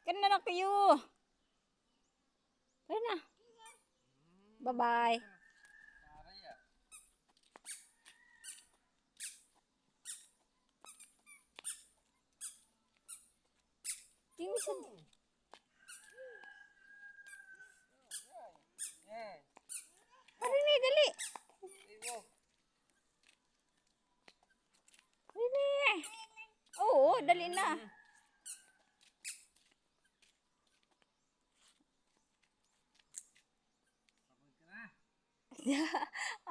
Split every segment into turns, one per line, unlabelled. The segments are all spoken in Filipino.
Kana na kayo. Kaya na. Bye-bye. Tingin sa... Marini, dali. Marini. Oo, dali na.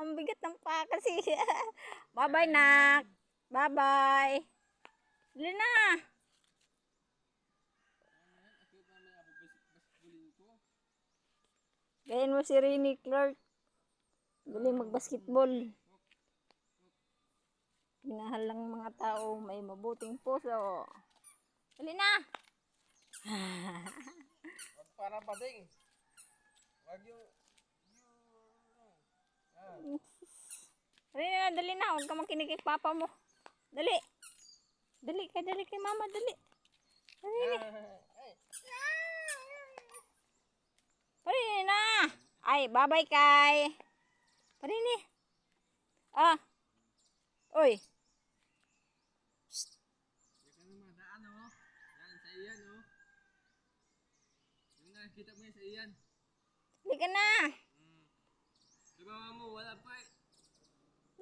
Ang bigat ng paa kasi. Bye-bye, nak. Bye-bye. Dali na. Gayan mo si Rini Clark. Galing mag-basketball. Pinahal lang mga tao may mabuting puso. Dali na.
Para bading. Wag yung
Dali na. Huwag ka makinig kay papa mo. Dali. Dali kay mama. Dali. Dali. Parini na. Ay, bye-bye kay. Parini. Ah. Oy.
Yan ang madaan oh. Yan sa iyan oh. Yung nakikita mo yan sa iyan.
Dali ka na.
Diba mo wala pa eh.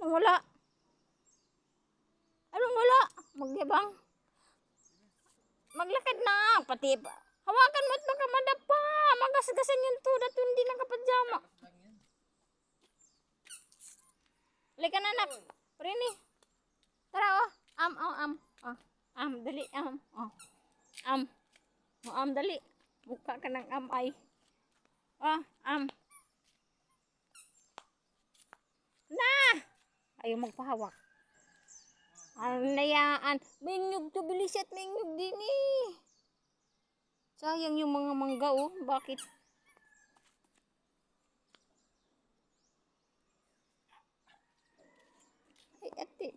Anong wala? Anong wala? Magyabang. Maglakad na. Pati pa. Hawakan mo at baka madapa. Magasgasan yung tudat hindi nakapadyama.
Lang yan.
Dali ka na, nak. Parini. Tara, oh. Dali, oh. Dali. Mukha ka ng ay. Na! Ayaw magpahawak. Ano na yan? Minyug to, bilisit, minyug din eh. Sayang yung mga mangga, oh. Bakit? Ay, ate.